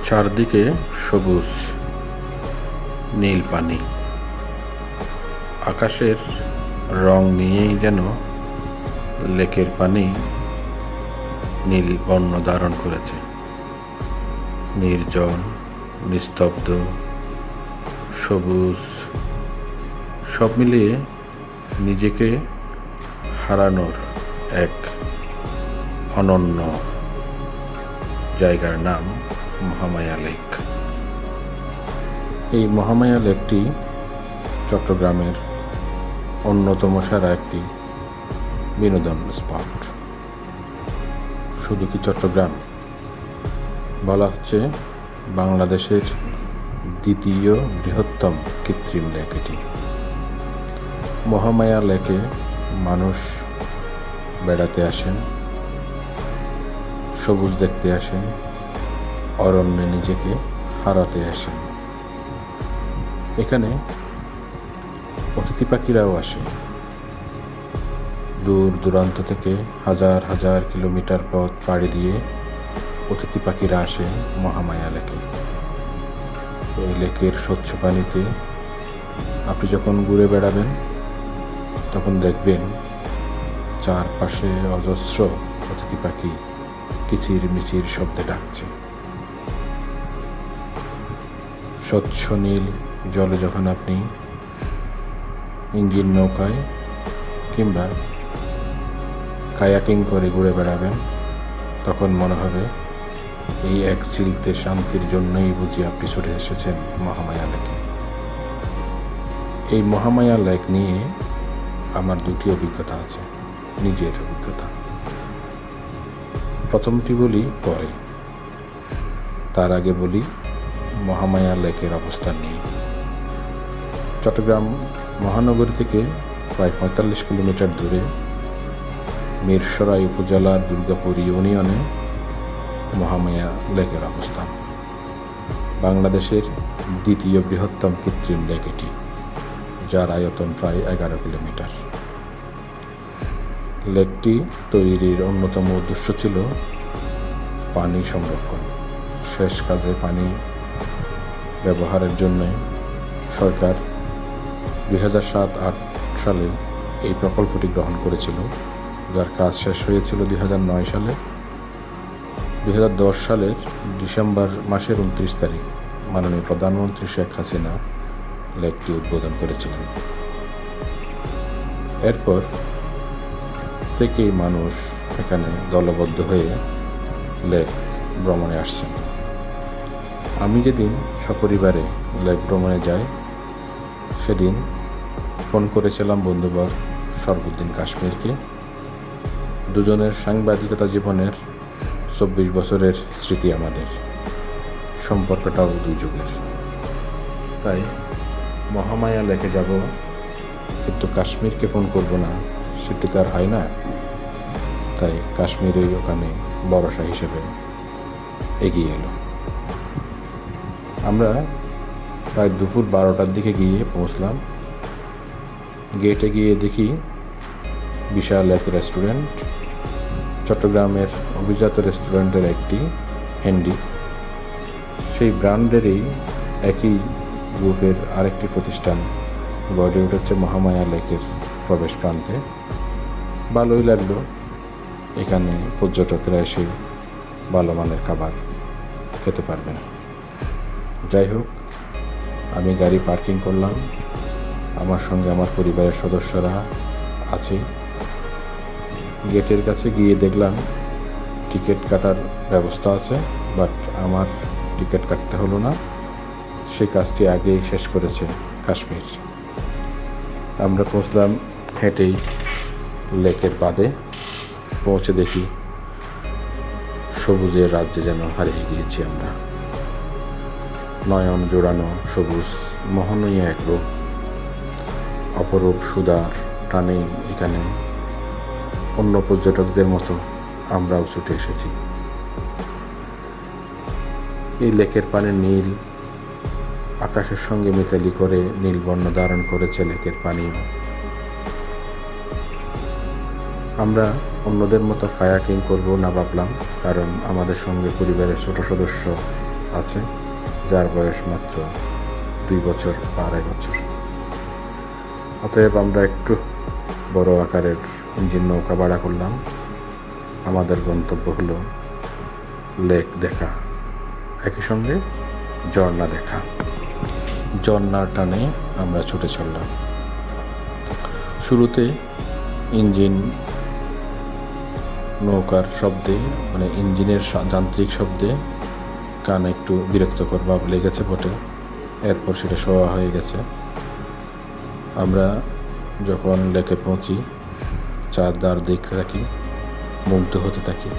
চারদিকে সবুজ নীল পানি, আকাশের রং নিয়েই যেন লেকের পানি নীল বর্ণ ধারণ করেছে। নির্জন, নিস্তব্ধ, সবুজ, সব মিলিয়ে নিজেকে হারানোর এক অনন্য জায়গার নাম মহামায়া লেক। এই মহামায়া লেকটি চট্টগ্রামের অন্যতম সেরা একটি বিনোদন স্পট। শুধু কি চট্টগ্রাম, বলা হচ্ছে বাংলাদেশের দ্বিতীয় বৃহত্তম কৃত্রিম লেক এটি। মহামায়া লেকে মানুষ বেড়াতে আসেন, সবুজ দেখতে আসেন, অরণ্যে নিজেকে হারাতে আসেন। এখানে অতিথি পাখিরাও আসে, দূর দূরান্ত থেকে হাজার হাজার কিলোমিটার পথ পাড়ি দিয়ে অতিথি পাখিরা আসে মহামায়া লেকে। এই লেকের স্বচ্ছ পানিতে আপনি যখন ঘুরে বেড়াবেন তখন দেখবেন চারপাশে অজস্র অতিথি পাখি কিচির মিচির শব্দে ডাকছে। স্বচ্ছ নীল জলে যখন আপনি ইঞ্জিন নৌকায় কিংবা কায়াকিং করে ঘুরে বেড়াবেন তখন মনে হবে এই এক চিলতে শান্তির জন্যই বুঝি আপনি ছুটে এসেছেন মহামায়া লেকে। এই মহামায়া লেক নিয়ে আমার দুটি অভিজ্ঞতা আছে, নিজের অভিজ্ঞতা। প্রথমটি বলি পরে, তার আগে বলি মহামায়া লেকের অবস্থান নিয়ে। চট্টগ্রাম মহানগরী থেকে প্রায় ৪৫ কিলোমিটার দূরে মিরসরাই উপজেলার দুর্গাপুর ইউনিয়নে মহামায়া লেকের অবস্থান। বাংলাদেশের দ্বিতীয় বৃহত্তম কৃত্রিম লেক এটি, যার আয়তন প্রায় ১১ কিলোমিটার। লেকটি তৈরির অন্যতম উদ্দেশ্য ছিল পানি সংরক্ষণ। শেষ কাজে পানি ব্যবহারের জন্য সরকার ২০০৭-৮ সালে এই প্রকল্পটি গ্রহণ করেছিল, যার কাজ শেষ হয়েছিল ২০০৯ সালে। ২০১০ সালের ডিসেম্বর মাসের ২৯ তারিখ মাননীয় প্রধানমন্ত্রী শেখ হাসিনা লেকটি উদ্বোধন করেছিলেন। এরপর থেকেই মানুষ এখানে দলবদ্ধ হয়ে লেক ভ্রমণে আসছেন। আমি যেদিন সপরিবারে লেক ভ্রমণে যাই সেদিন ফোন করেছিলাম বন্ধুবর সরবুদ্দিন কাশ্মীরকে। দুজনের সাংবাদিকতা জীবনের ২৪ বছরের স্মৃতি আমাদের, সম্পর্কটাও দুই যুগের। তাই মহামায়া লেকে যাব, কিন্তু কাশ্মীরকে ফোন করব না, সেটি তো আর হয় না। তাই কাশ্মীরই ওখানে ভরসা হিসেবে এগিয়ে এলো। আমরা প্রায় দুপুর ১২টার দিকে গিয়ে পৌঁছলাম। গেটে গিয়ে দেখি বিশাল এক রেস্টুরেন্ট, চট্টগ্রামের অভিজাত রেস্টুরেন্টের একটি হ্যান্ডি। সেই ব্র্যান্ডেরই একই গ্রুপের আরেকটি প্রতিষ্ঠান গড়ে উঠেছে মহামায়া লেকের প্রবেশ প্রান্তে। ভালোই লাগলো, এখানে পর্যটকরা এসে ভালো মানের খাবার খেতে পারবেন। যাই হোক, আমি গাড়ি পার্কিং করলাম, আমার সঙ্গে আমার পরিবারের সদস্যরা আছে। গেটের কাছে গিয়ে দেখলাম টিকিট কাটার ব্যবস্থা আছে, বাট আমার টিকিট কাটতে হলো না, সেই কাজটি আগেই শেষ করেছে কাশ্মীর। আমরা পৌঁছলাম হেঁটেই লেকের বাদে। পৌঁছে দেখি সবুজের রাজ্যে যেন হারিয়ে গিয়েছি আমরা। নয়ন জোড়ানো সবুজ মোহনীয় এক রূপ, অপরূপ সুদার টানে এখানে অন্য পর্যটকদের মতো আমরাও ছুটে এসেছি। এই লেকের পানি নীল, আকাশের সঙ্গে মিতালি করে নীল বর্ণ ধারণ করেছে লেকের পানিও। আমরা অন্যদের মতো কায়াকিং করব না ভাবলাম, কারণ আমাদের সঙ্গে পরিবারের ছোট সদস্য আছে, যার বয়স মাত্র 2 বছর বা 2.5 বছর। অতএব আমরা একটু বড় আকারের ইঞ্জিন নৌকা ভাড়া করলাম। আমাদের গন্তব্য হলো লেক দেখা, একই সঙ্গে ঝর্ণা দেখা। ঝর্ণার টানে আমরা ছুটে চললাম। শুরুতে ইঞ্জিন নৌকার শব্দে, মানে ইঞ্জিনের যান্ত্রিক শব্দে কান একটু বিরক্তকর ভাব লেগেছে বটে। এরপর সেটা শোয়া হয়ে গেছে। আমরা যখন লেকে পৌঁছি, চারধার দেখতে থাকি, মুগ্ধ হতে থাকি।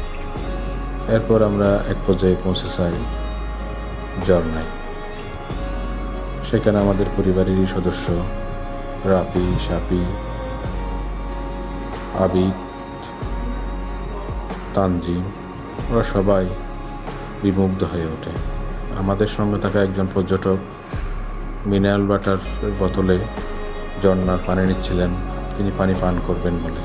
এরপর আমরা এক পর্যায়ে পৌঁছে যাই ঝর্ণায়। সেখানে আমাদের পরিবারেরই সদস্য রাপি, সাপি, আবিদ, তানজিম, ওরা সবাই বিমুগ্ধ হয়ে ওঠে। আমাদের সঙ্গে থাকা একজন পর্যটক মিনারেল ওয়াটার বোতলে ঝর্ণার পানি নিচ্ছিলেন। তিনি পানি পান করবেন বলে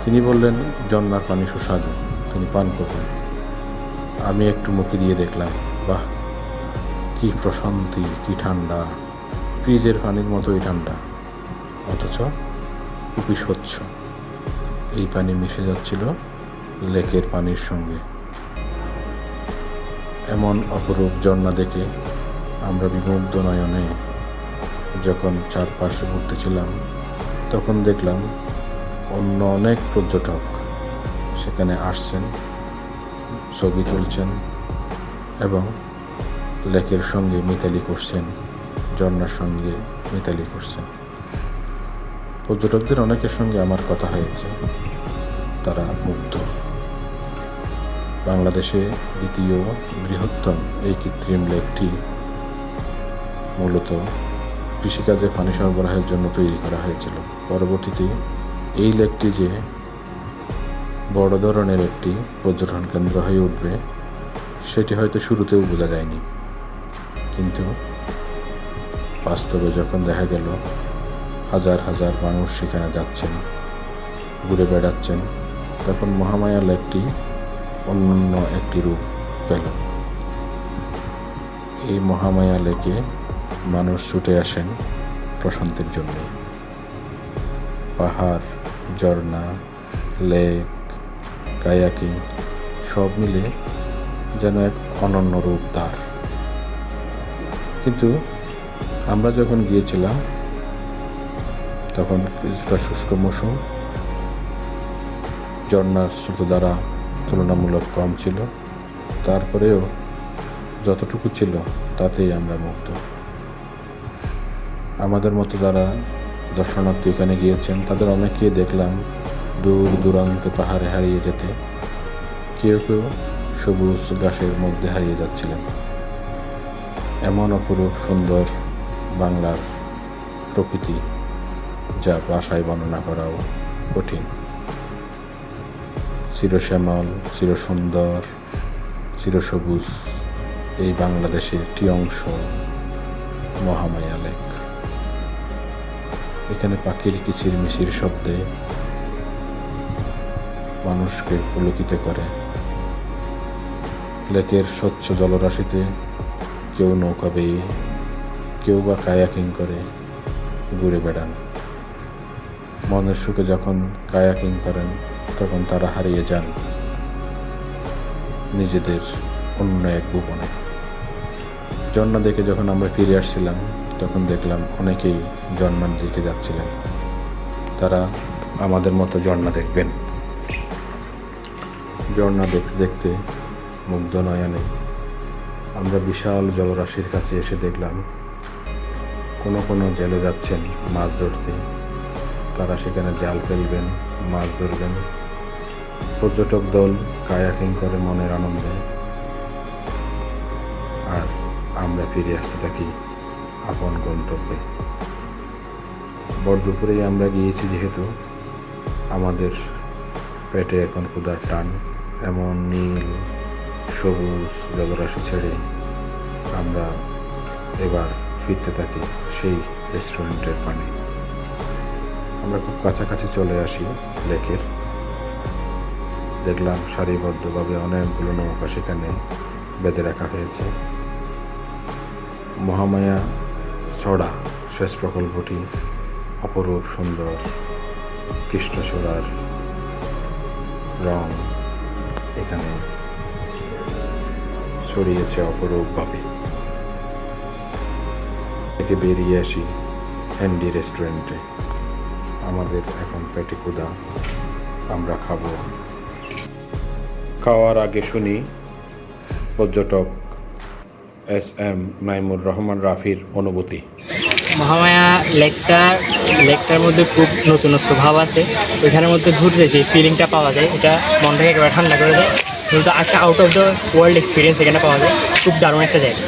তিনি বললেন, ঝর্ণার পানি সুস্বাদু, তিনি পান করবেন। আমি একটু মুখে দিয়ে দেখলাম, বাহ, কি প্রশান্তি, কি ঠান্ডা, ফ্রিজের পানির মতোই ঠান্ডা, অথচ খুবই স্বচ্ছ। এই পানি মিশে যাচ্ছিল লেকের পানির সঙ্গে। এমন অপরূপ ঝর্ণা দেখে আমরা বিমুগ্ধ নয়নে যখন চারপাশে ঘুরতেছিলাম, তখন দেখলাম অন্য অনেক পর্যটক সেখানে আসছেন, ছবি তুলছেন এবং লেকের সঙ্গে মিতালি করছেন, ঝর্ণার সঙ্গে মিতালি করছেন। পর্যটকদের অনেকের সঙ্গে আমার কথা হয়েছে, তারা মুগ্ধ। বাংলাদেশে দ্বিতীয় বৃহত্তম এই কৃত্রিম লেকটি মূলত কৃষিকাজে পানি সরবরাহের জন্য তৈরি করা হয়েছিল। পরবর্তীতে এই লেকটি যে বড় ধরনের একটি পর্যটন কেন্দ্র হয়ে উঠবে, সেটি হয়তো শুরুতেও বোঝা যায়নি। কিন্তু বাস্তবে যখন দেখা গেল হাজার হাজার মানুষ সেখানে যাচ্ছেন, ঘুরে বেড়াচ্ছেন, তখন মহামায়া লেকটি অন্য একটি রূপ পেল। এই মহামায়া লেকে মানুষ ছুটে আসেন প্রশান্তির জন্য। পাহাড়, ঝর্ণা, লেক, কায়াকিং সব মিলে যেন এক অনন্য রূপ তার। কিন্তু আমরা যখন গিয়েছিলাম তখন কিছুটা শুষ্ক মৌসুম, ঝর্ণার স্রোতধারা তুলনামূলক কম ছিল। তারপরেও যতটুকু ছিল তাতেই আমরা মুগ্ধ। আমাদের মতো যারা দর্শনার্থী এখানে গিয়েছেন, তাদের অনেকেই দেখলাম দূর দূরান্তে পাহাড়ে হারিয়ে যেতে, কেউ কেউ সবুজ ঘাসের মধ্যে হারিয়ে যাচ্ছিলেন। এমন অপরূপ সুন্দর বাংলার প্রকৃতি, যা ভাষায় বর্ণনা করাও কঠিন। চিরশ্যামল, চিরসুন্দর, চিরসবুজ এই বাংলাদেশের একটি অংশ মহামায়া লেক। এখানে পাখির কিচিরমিচির শব্দে মানুষকে পুলকিত করে। লেকের স্বচ্ছ জলরাশিতে কেউ নৌকা বেয়ে, কেউ বা কায়াকিং করে ঘুরে বেড়ান। মনের সুখে যখন কায়াকিং করেন, তখন তারা হারিয়ে যান নিজেদের অন্য এক ভুবনে। ঝর্ণা দেখে যখন আমরা ফিরে আসছিলাম, তখন দেখলাম অনেকেই ঝর্ণার দিকে যাচ্ছিলেন। তারা আমাদের মতো ঝর্ণা দেখবেন। ঝর্ণা দেখতে দেখতে মুগ্ধ নয়নে আমরা বিশাল জলরাশির কাছে এসে দেখলাম কোনো জেলে যাচ্ছেন মাছ ধরতে। তারা সেখানে জাল ফেলবেন, মাছ ধরবেন। পর্যটক দল কায়াকিং করে মনের আনন্দে, আর আমরা ফিরে আসতে থাকি আপন গন্তব্যে। ভরদুপুরেই আমরা গিয়েছি যেহেতু, আমাদের পেটে এখন ক্ষুধার টান। এমন নীল সবুজ জলরাশি ছেড়ে আমরা এবার ফিরতে থাকি সেই রেস্টুরেন্টের পানে। আমরা খুব কাছাকাছি চলে আসি লেকের। দেখলাম সারিবদ্ধভাবে অনেকগুলো নৌকা সেখানে বেঁধে রাখা হয়েছে। মহামায়া ছড়া সেচ প্রকল্পটি অপরূপ সুন্দর, কৃষ্ণচূড়ার রং এখানে ছড়িয়েছে অপরূপভাবে। থেকে বেরিয়ে আসি হ্যান্ডি রেস্টুরেন্টে। আমাদের এখন পেটে ক্ষুধা, আমরা খাবো। খাওয়ার আগে শুনি পর্যটক SM নাইমুর রহমান রাফির অনুভূতি। মহামায়া লেকটার মধ্যে খুব নতুনত্ব ভাব আছে। ওইখানের মধ্যে ঘুরতে যে ফিলিংটা পাওয়া যায়, এটা মনটাকে একেবারে ঠান্ডা করে দেয়। কিন্তু একটা out of the world experience এখানে পাওয়া যায়। খুব দারুণ একটা জায়গা।